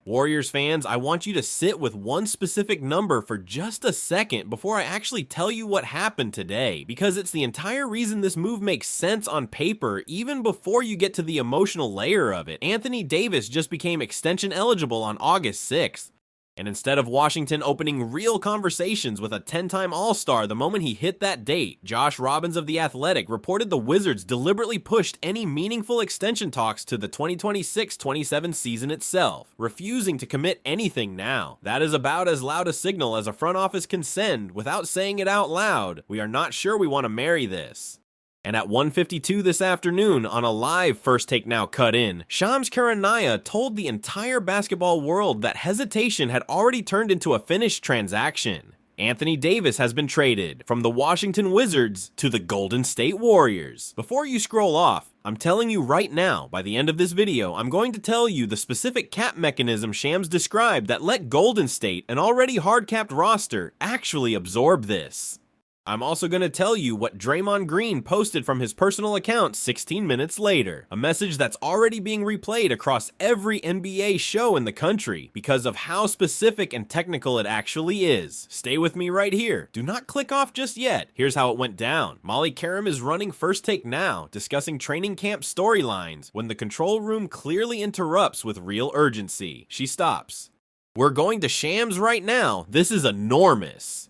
Warriors fans, I want you to sit with one specific number for just a second before I actually tell you what happened today, because it's the entire reason this move makes sense on paper even before you get to the emotional layer of it. Anthony Davis just became extension eligible on August 6th. And instead of Washington opening real conversations with a 10-time All-Star the moment he hit that date, Josh Robbins of The Athletic reported the Wizards deliberately pushed any meaningful extension talks to the 2026-27 season itself, refusing to commit anything now. That is about as loud a signal as a front office can send without saying it out loud. We are not sure we want to marry this. And at 1:52 this afternoon, on a live First Take Now cut-in, Shams Charania told the entire basketball world that hesitation had already turned into a finished transaction. Anthony Davis has been traded from the Washington Wizards to the Golden State Warriors. Before you scroll off, I'm telling you right now, by the end of this video, I'm going to tell you the specific cap mechanism Shams described that let Golden State, an already hard-capped roster, actually absorb this. I'm also going to tell you what Draymond Green posted from his personal account 16 minutes later, a message that's already being replayed across every NBA show in the country because of how specific and technical it actually is. Stay with me right here. Do not click off just yet. Here's how it went down. Molly Karam is running First Take Now, discussing training camp storylines when the control room clearly interrupts with real urgency. She stops. "We're going to Shams right now. This is enormous."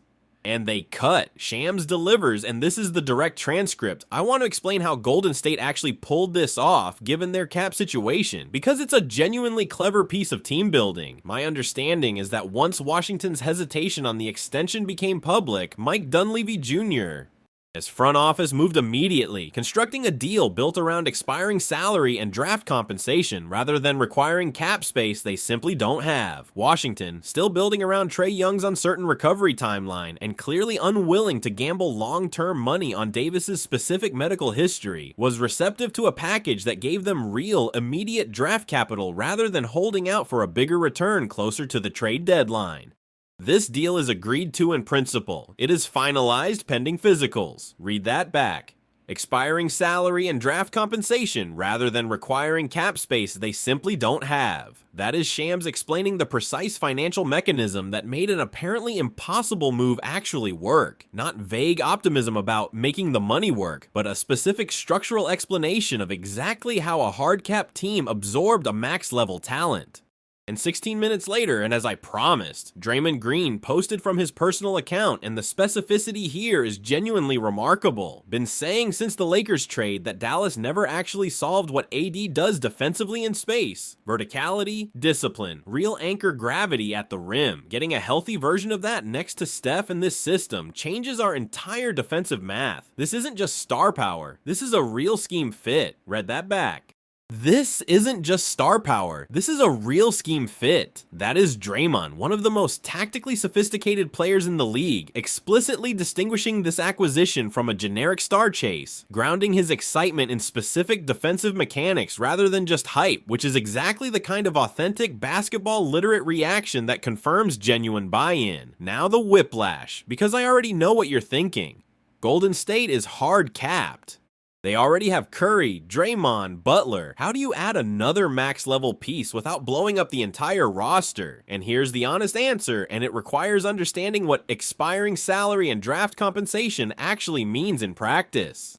And they cut. Shams delivers, and this is the direct transcript. I want to explain how Golden State actually pulled this off, given their cap situation, because it's a genuinely clever piece of team building. My understanding is that once Washington's hesitation on the extension became public, Mike Dunleavy Jr. His front office moved immediately, constructing a deal built around expiring salary and draft compensation rather than requiring cap space they simply don't have. Washington, still building around Trae Young's uncertain recovery timeline and clearly unwilling to gamble long-term money on Davis's specific medical history, was receptive to a package that gave them real, immediate draft capital rather than holding out for a bigger return closer to the trade deadline. This deal is agreed to in principle. It is finalized pending physicals. Read that back. Expiring salary and draft compensation rather than requiring cap space they simply don't have. That is Shams explaining the precise financial mechanism that made an apparently impossible move actually work. Not vague optimism about making the money work, but a specific structural explanation of exactly how a hard cap team absorbed a max level talent. And 16 minutes later, and as I promised, Draymond Green posted from his personal account, and the specificity here is genuinely remarkable. Been saying since the Lakers trade that Dallas never actually solved what AD does defensively in space. Verticality, discipline, real anchor gravity at the rim. Getting a healthy version of that next to Steph in this system changes our entire defensive math. This isn't just star power, this is a real scheme fit. Read that back. This isn't just star power, this is a real scheme fit. That is Draymond, one of the most tactically sophisticated players in the league, explicitly distinguishing this acquisition from a generic star chase, grounding his excitement in specific defensive mechanics rather than just hype, which is exactly the kind of authentic basketball literate reaction that confirms genuine buy-in. Now the whiplash, because I already know what you're thinking. Golden State is hard capped. They already have Curry, Draymond, Butler. How do you add another max level piece without blowing up the entire roster? And here's the honest answer, and it requires understanding what expiring salary and draft compensation actually means in practice.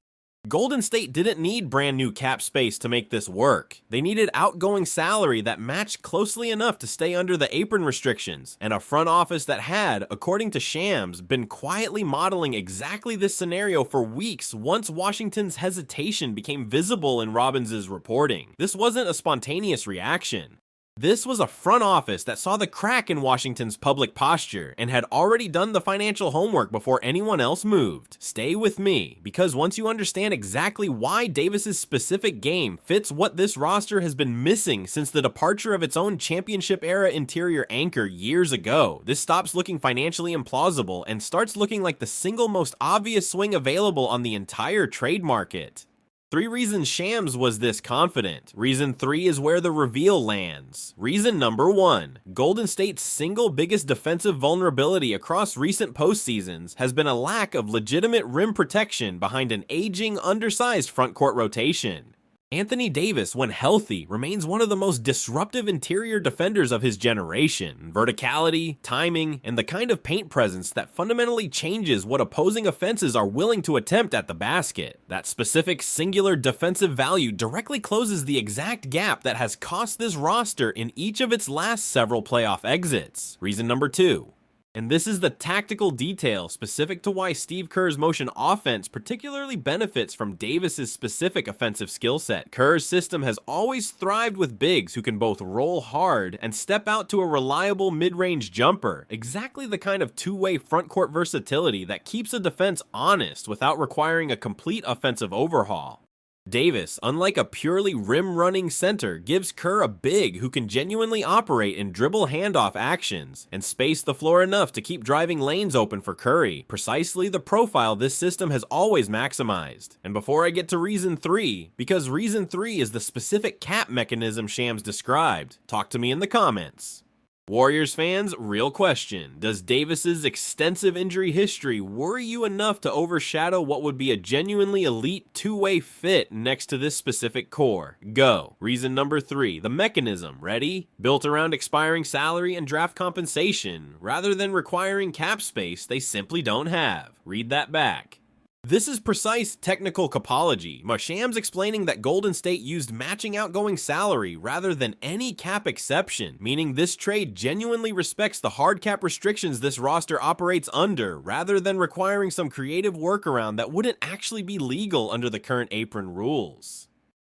Golden State didn't need brand new cap space to make this work. They needed outgoing salary that matched closely enough to stay under the apron restrictions, and a front office that had, according to Shams, been quietly modeling exactly this scenario for weeks once Washington's hesitation became visible in Robbins' reporting. This wasn't a spontaneous reaction. This was a front office that saw the crack in Washington's public posture and had already done the financial homework before anyone else moved. Stay with me, because once you understand exactly why Davis's specific game fits what this roster has been missing since the departure of its own championship-era interior anchor years ago, this stops looking financially implausible and starts looking like the single most obvious swing available on the entire trade market. 3 reasons Shams was this confident. Reason 3 is where the reveal lands. Reason number 1, Golden State's single biggest defensive vulnerability across recent postseasons has been a lack of legitimate rim protection behind an aging, undersized frontcourt rotation. Anthony Davis, when healthy, remains one of the most disruptive interior defenders of his generation. Verticality, timing, and the kind of paint presence that fundamentally changes what opposing offenses are willing to attempt at the basket. That specific singular defensive value directly closes the exact gap that has cost this roster in each of its last several playoff exits. Reason number 2. And this is the tactical detail specific to why Steve Kerr's motion offense particularly benefits from Davis's specific offensive skill set. Kerr's system has always thrived with bigs who can both roll hard and step out to a reliable mid-range jumper, exactly the kind of two-way front-court versatility that keeps a defense honest without requiring a complete offensive overhaul. Davis, unlike a purely rim-running center, gives Kerr a big who can genuinely operate in dribble handoff actions and space the floor enough to keep driving lanes open for Curry, precisely the profile this system has always maximized. And before I get to reason 3, because reason 3 is the specific cap mechanism Shams described, talk to me in the comments. Warriors fans, real question. Does Davis's extensive injury history worry you enough to overshadow what would be a genuinely elite two-way fit next to this specific core? Go. Reason number 3, the mechanism. Ready? Built around expiring salary and draft compensation, rather than requiring cap space they simply don't have. Read that back. This is precise technical capology. Shams explaining that Golden State used matching outgoing salary rather than any cap exception, meaning this trade genuinely respects the hard cap restrictions this roster operates under, rather than requiring some creative workaround that wouldn't actually be legal under the current apron rules.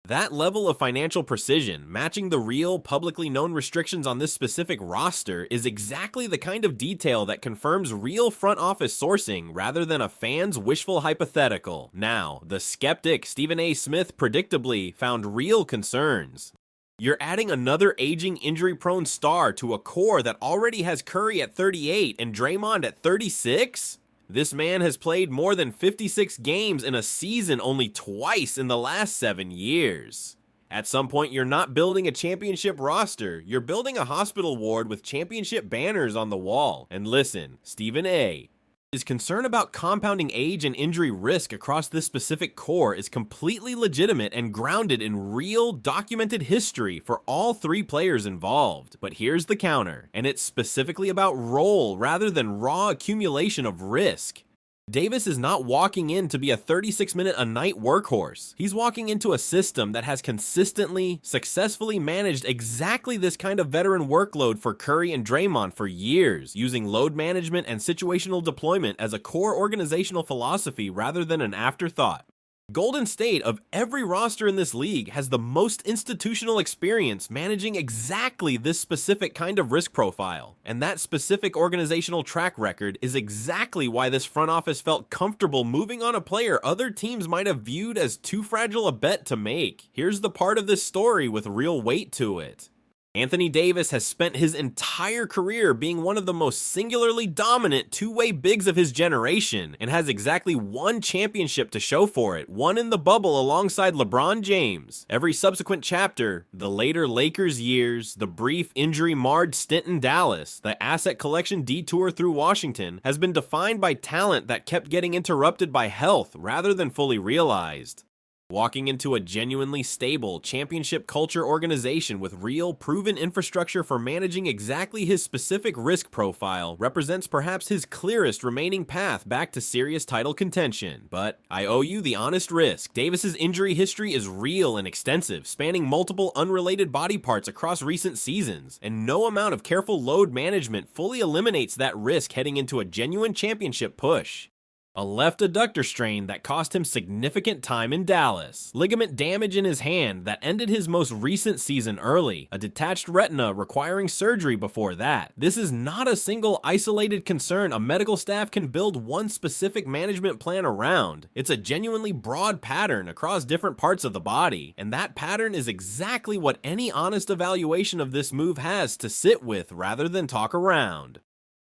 That level of financial precision, matching the real, publicly known restrictions on this specific roster, is exactly the kind of detail that confirms real front office sourcing rather than a fan's wishful hypothetical. Now, the skeptic Stephen A. Smith predictably found real concerns. You're adding another aging, injury-prone star to a core that already has Curry at 38 and Draymond at 36? This man has played more than 56 games in a season only twice in the last 7 years. At some point, you're not building a championship roster, you're building a hospital ward with championship banners on the wall. And listen, Stephen A. His concern about compounding age and injury risk across this specific core is completely legitimate and grounded in real, documented history for all 3 players involved. But here's the counter, and it's specifically about role rather than raw accumulation of risk. Davis is not walking in to be a 36-minute-a-night workhorse. He's walking into a system that has consistently, successfully managed exactly this kind of veteran workload for Curry and Draymond for years, using load management and situational deployment as a core organizational philosophy rather than an afterthought. Golden State, of every roster in this league, has the most institutional experience managing exactly this specific kind of risk profile. And that specific organizational track record is exactly why this front office felt comfortable moving on a player other teams might have viewed as too fragile a bet to make. Here's the part of this story with real weight to it. Anthony Davis has spent his entire career being one of the most singularly dominant two-way bigs of his generation, and has exactly one championship to show for it, one in the bubble alongside LeBron James. Every subsequent chapter, the later Lakers years, the brief injury-marred stint in Dallas, the asset collection detour through Washington, has been defined by talent that kept getting interrupted by health rather than fully realized. Walking into a genuinely stable, championship culture organization with real, proven infrastructure for managing exactly his specific risk profile represents perhaps his clearest remaining path back to serious title contention. But I owe you the honest risk. Davis's injury history is real and extensive, spanning multiple unrelated body parts across recent seasons, and no amount of careful load management fully eliminates that risk heading into a genuine championship push. A left adductor strain that cost him significant time in Dallas. Ligament damage in his hand that ended his most recent season early. A detached retina requiring surgery before that. This is not a single isolated concern a medical staff can build one specific management plan around. It's a genuinely broad pattern across different parts of the body. And that pattern is exactly what any honest evaluation of this move has to sit with rather than talk around.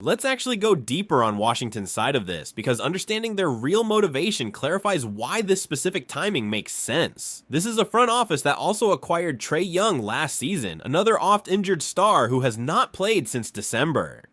Let's actually go deeper on Washington's side of this, because understanding their real motivation clarifies why this specific timing makes sense. This is a front office that also acquired Trae Young last season, another oft-injured star who has not played since December.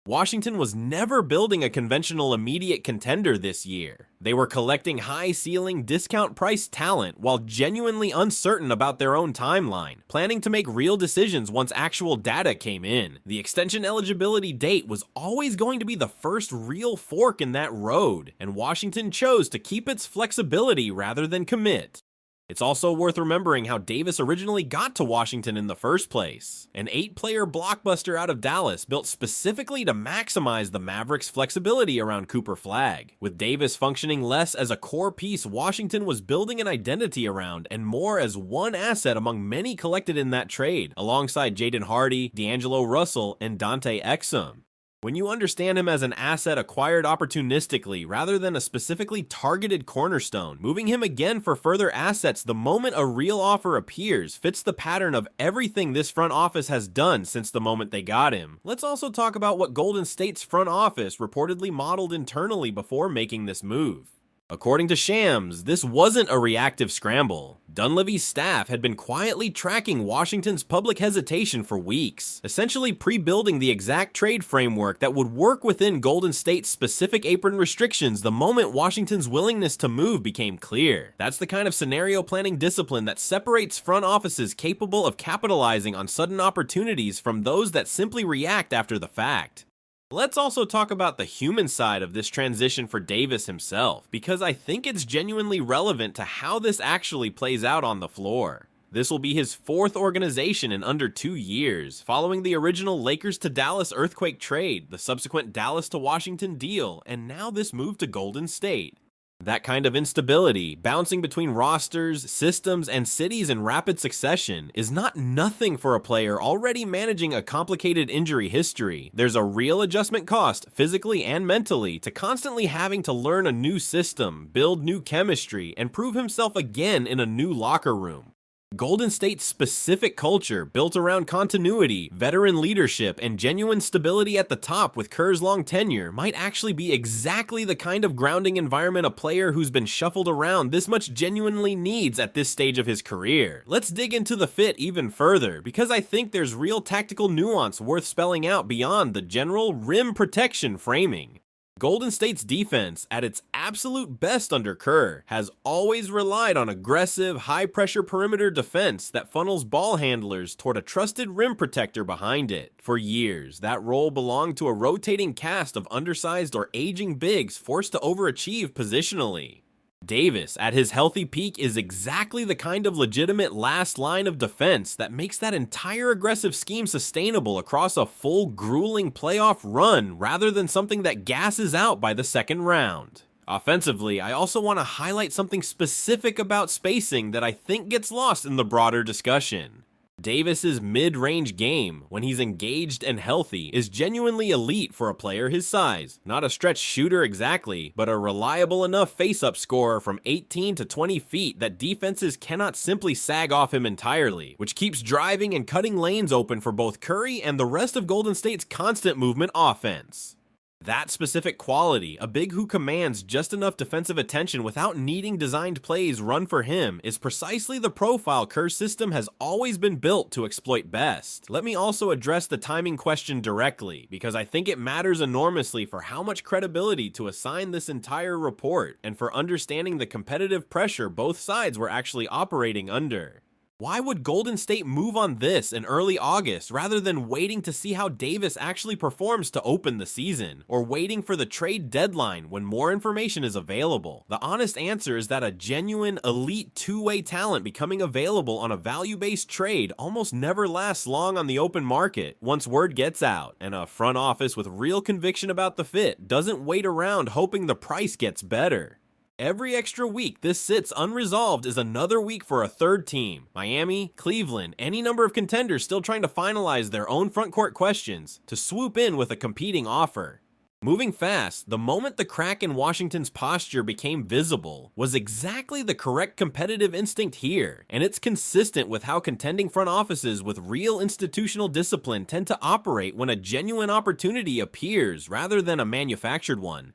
Washington was never building a conventional immediate contender this year. They were collecting high-ceiling, discount-priced talent while genuinely uncertain about their own timeline, planning to make real decisions once actual data came in. The extension eligibility date was always going to be the first real fork in that road, and Washington chose to keep its flexibility rather than commit. It's also worth remembering how Davis originally got to Washington in the first place. An 8-player blockbuster out of Dallas built specifically to maximize the Mavericks' flexibility around Cooper Flagg. With Davis functioning less as a core piece Washington was building an identity around and more as one asset among many collected in that trade, alongside Jaden Hardy, D'Angelo Russell, and Dante Exum. When you understand him as an asset acquired opportunistically rather than a specifically targeted cornerstone, moving him again for further assets the moment a real offer appears fits the pattern of everything this front office has done since the moment they got him. Let's also talk about what Golden State's front office reportedly modeled internally before making this move. According to Shams, this wasn't a reactive scramble. Dunleavy's staff had been quietly tracking Washington's public hesitation for weeks, essentially pre-building the exact trade framework that would work within Golden State's specific apron restrictions the moment Washington's willingness to move became clear. That's the kind of scenario planning discipline that separates front offices capable of capitalizing on sudden opportunities from those that simply react after the fact. Let's also talk about the human side of this transition for Davis himself, because I think it's genuinely relevant to how this actually plays out on the floor. This will be his 4th organization in under 2 years, following the original Lakers to Dallas earthquake trade, the subsequent Dallas to Washington deal, and now this move to Golden State. That kind of instability, bouncing between rosters, systems, and cities in rapid succession, is not nothing for a player already managing a complicated injury history. There's a real adjustment cost, physically and mentally, to constantly having to learn a new system, build new chemistry, and prove himself again in a new locker room. Golden State's specific culture, built around continuity, veteran leadership, and genuine stability at the top with Kerr's long tenure, might actually be exactly the kind of grounding environment a player who's been shuffled around this much genuinely needs at this stage of his career. Let's dig into the fit even further, because I think there's real tactical nuance worth spelling out beyond the general rim protection framing. Golden State's defense, at its absolute best under Kerr, has always relied on aggressive, high-pressure perimeter defense that funnels ball handlers toward a trusted rim protector behind it. For years, that role belonged to a rotating cast of undersized or aging bigs forced to overachieve positionally. Davis, at his healthy peak, is exactly the kind of legitimate last line of defense that makes that entire aggressive scheme sustainable across a full, grueling playoff run rather than something that gasses out by the second round. Offensively, I also want to highlight something specific about spacing that I think gets lost in the broader discussion. Davis's mid-range game, when he's engaged and healthy, is genuinely elite for a player his size. Not a stretch shooter exactly, but a reliable enough face-up scorer from 18 to 20 feet that defenses cannot simply sag off him entirely, which keeps driving and cutting lanes open for both Curry and the rest of Golden State's constant movement offense. That specific quality, a big who commands just enough defensive attention without needing designed plays run for him, is precisely the profile Kerr's system has always been built to exploit best. Let me also address the timing question directly, because I think it matters enormously for how much credibility to assign this entire report, and for understanding the competitive pressure both sides were actually operating under. Why would Golden State move on this in early August rather than waiting to see how Davis actually performs to open the season, or waiting for the trade deadline when more information is available? The honest answer is that a genuine, elite two-way talent becoming available on a value-based trade almost never lasts long on the open market once word gets out, and a front office with real conviction about the fit doesn't wait around hoping the price gets better. Every extra week this sits unresolved is another week for a third team. Miami, Cleveland, any number of contenders still trying to finalize their own frontcourt questions to swoop in with a competing offer. Moving fast, the moment the crack in Washington's posture became visible was exactly the correct competitive instinct here, and it's consistent with how contending front offices with real institutional discipline tend to operate when a genuine opportunity appears rather than a manufactured one.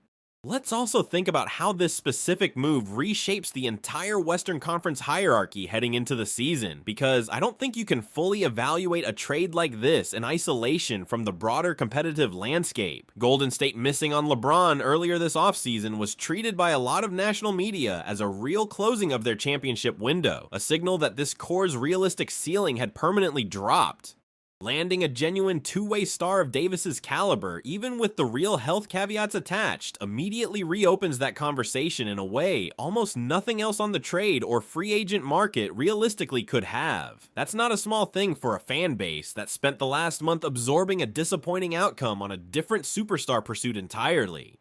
Let's also think about how this specific move reshapes the entire Western Conference hierarchy heading into the season, because I don't think you can fully evaluate a trade like this in isolation from the broader competitive landscape. Golden State missing on LeBron earlier this offseason was treated by a lot of national media as a real closing of their championship window, a signal that this core's realistic ceiling had permanently dropped. Landing a genuine two-way star of Davis's caliber, even with the real health caveats attached, immediately reopens that conversation in a way almost nothing else on the trade or free agent market realistically could have. That's not a small thing for a fan base that spent the last month absorbing a disappointing outcome on a different superstar pursuit entirely.